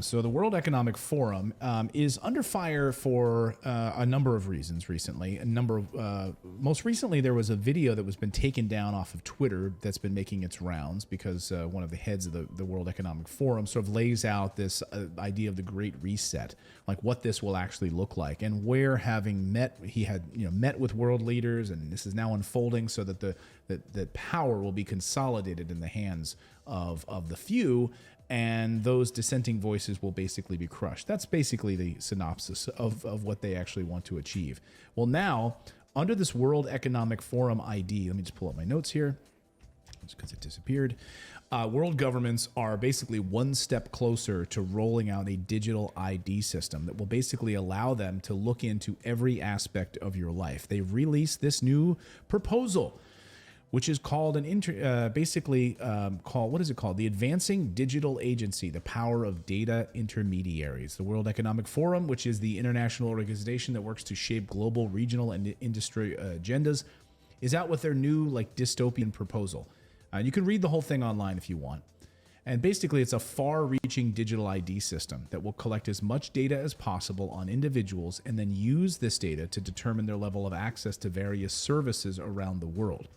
So the World Economic Forum is under fire for a number of reasons recently. Most recently, there was a video that was been taken down off of Twitter that's been making its rounds because one of the heads of the World Economic Forum sort of lays out this idea of the Great Reset, like what this will actually look like, and where he had met with world leaders, and this is now unfolding so that that power will be consolidated in the hands of the few, and those dissenting voices will basically be crushed. That's basically the synopsis of what they actually want to achieve. Well, now, under this World Economic Forum ID, let me just pull up my notes here, just because it disappeared. World governments are basically one step closer to rolling out a digital ID system that will basically allow them to look into every aspect of your life. They released this new proposal, which is called what is it called? The Advancing Digital Agency, the Power of Data Intermediaries. The World Economic Forum, which is the international organization that works to shape global, regional, and industry agendas, is out with their new dystopian proposal. You can read the whole thing online if you want. And basically, it's a far-reaching digital ID system that will collect as much data as possible on individuals and then use this data to determine their level of access to various services around the world.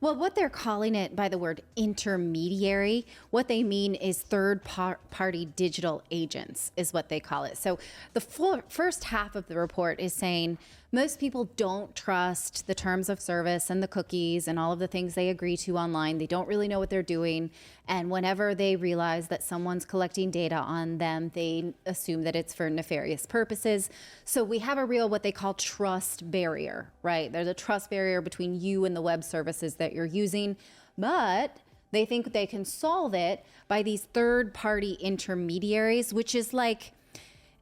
Well, what they're calling it by the word intermediary, what they mean is third-party digital agents is what they call it. So the first half of the report is saying most people don't trust the terms of service and the cookies and all of the things they agree to online. They don't really know what they're doing. And whenever they realize that someone's collecting data on them, they assume that it's for nefarious purposes. So we have a real what they call trust barrier, right? There's a trust barrier between you and the web services that you're using. But they think they can solve it by these third-party intermediaries, which is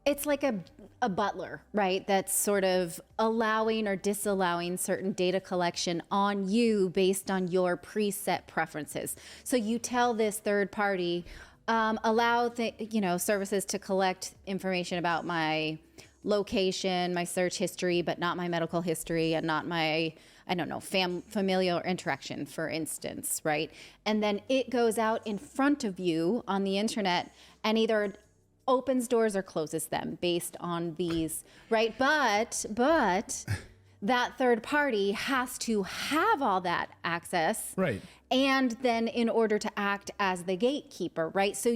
it's like a butler, right? That's sort of allowing or disallowing certain data collection on you based on your preset preferences. So you tell this third party, allow services to collect information about my location, my search history, but not my medical history and not my, familial interaction, for instance, right? And then it goes out in front of you on the internet and either opens doors or closes them based on these, right? But that third party has to have all that access. Right. And then in order to act as the gatekeeper, right? So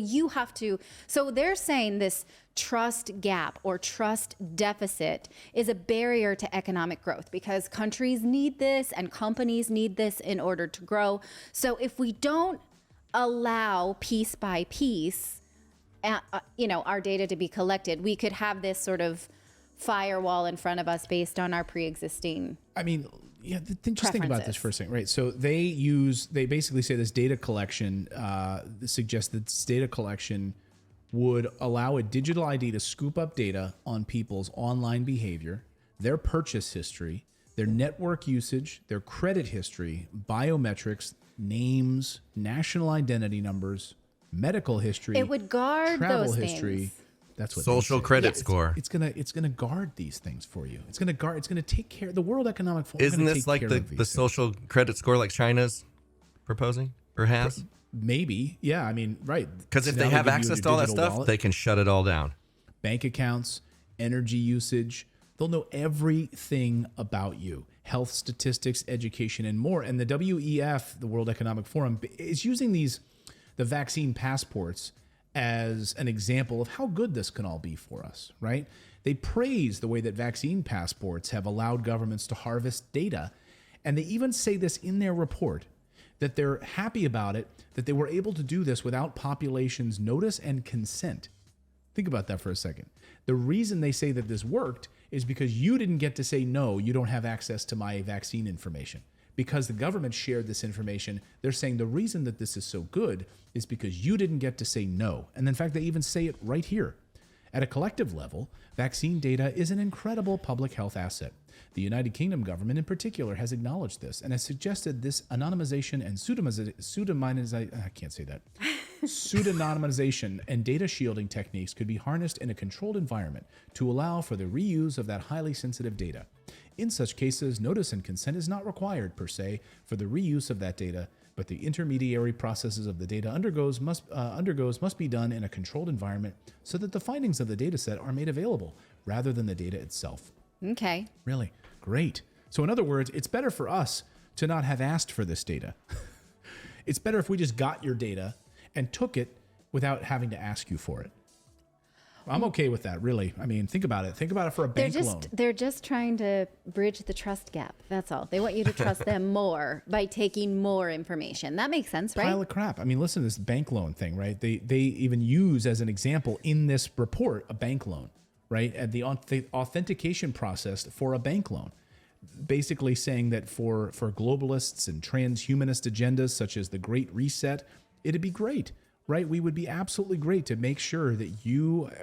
they're saying this trust gap or trust deficit is a barrier to economic growth because countries need this and companies need this in order to grow. So if we don't allow piece by piece our data to be collected, we could have this sort of firewall in front of us based on our pre-existing just think about this for a second, right? So they basically say this data collection suggests that this data collection would allow a digital ID to scoop up data on people's online behavior, their purchase history, their network usage, their credit history, biometrics, names, national identity numbers, medical history. It would guard travel those history. Things. That's what social credit score. It's gonna guard these things for you. It's gonna take care. The World Economic Forum. Isn't this like the social credit score like China's proposing or has? Maybe, yeah. I mean, right. Because if they have access to all that stuff, they can shut it all down. Bank accounts, energy usage. They'll know everything about you. Health statistics, education, and more. And the WEF, the World Economic Forum, is using the vaccine passports as an example of how good this can all be for us, right? They praise the way that vaccine passports have allowed governments to harvest data. And they even say this in their report, that they're happy about it, that they were able to do this without populations' notice and consent. Think about that for a second. The reason they say that this worked is because you didn't get to say, no, you don't have access to my vaccine information. Because the government shared this information, they're saying the reason that this is so good is because you didn't get to say no. And in fact, they even say it right here. At a collective level, vaccine data is an incredible public health asset. The United Kingdom government in particular has acknowledged this and has suggested this anonymization and pseudonymization and data shielding techniques could be harnessed in a controlled environment to allow for the reuse of that highly sensitive data. In such cases, notice and consent is not required per se for the reuse of that data. but the intermediary processes of the data undergoes must be done in a controlled environment so that the findings of the data set are made available rather than the data itself. Okay. Really? Great. So in other words, it's better for us to not have asked for this data. It's better if we just got your data and took it without having to ask you for it. I'm okay with that, really. I mean, think about it. Think about it for a bank loan. They're just trying to bridge the trust gap. That's all. They want you to trust them more by taking more information. That makes sense, right? Pile of crap. I mean, listen to this bank loan thing, right? They even use as an example in this report a bank loan, right? And the authentication process for a bank loan. Basically saying that for globalists and transhumanist agendas such as the Great Reset, it'd be great. Right? We would be absolutely great to make sure that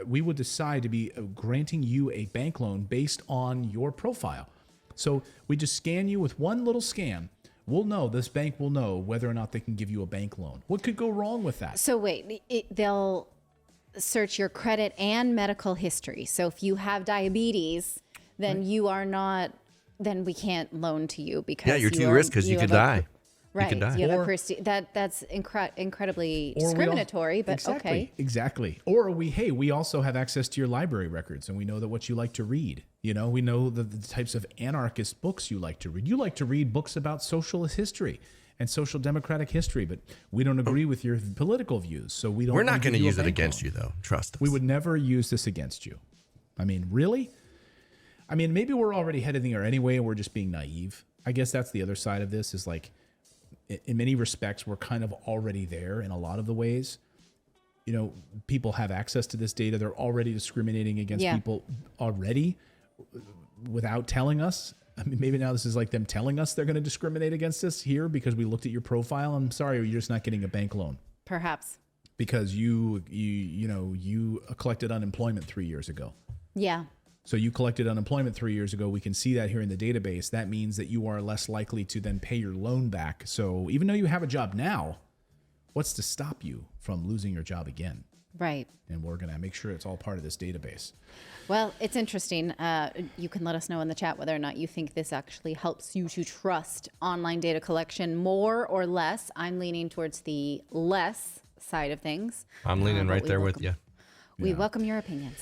we would decide to be granting you a bank loan based on your profile. So we just scan you with one little scan. This bank will know whether or not they can give you a bank loan. What could go wrong with that? So wait, they'll search your credit and medical history. So if you have diabetes, then then we can't loan to you because you're too risky because you could die. Right. You could die. You have that's incredibly discriminatory, but okay. Exactly. Or we also have access to your library records, and we know that what you like to read. We know the types of anarchist books you like to read. You like to read books about socialist history and social democratic history, but we don't agree with your political views, so we don't. We're not going to use it against you, though. Trust us. We would never use this against you. I mean, really? I mean, maybe we're already heading there anyway, and we're just being naive. I guess that's the other side of this is like, in many respects, we're kind of already there in a lot of the ways. People have access to this data. They're already discriminating against people already without telling us. I mean, maybe now this is like them telling us they're going to discriminate against us here because we looked at your profile. I'm sorry, you're just not getting a bank loan. Perhaps. Because you collected unemployment 3 years ago. Yeah. So you collected unemployment 3 years ago. We can see that here in the database. That means that you are less likely to then pay your loan back. So even though you have a job now, what's to stop you from losing your job again? Right. And we're going to make sure it's all part of this database. Well, it's interesting. You can let us know in the chat whether or not you think this actually helps you to trust online data collection more or less. I'm leaning towards the less side of things. I'm leaning right there with you. We welcome your opinions.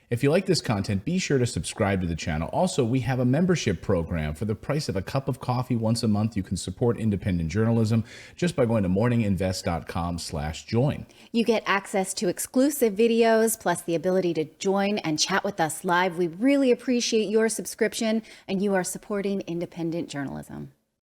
If you like this content, be sure to subscribe to the channel. Also, we have a membership program. For the price of a cup of coffee once a month, you can support independent journalism just by going to morninginvest.com/join. You get access to exclusive videos, plus the ability to join and chat with us live. We really appreciate your subscription, and you are supporting independent journalism.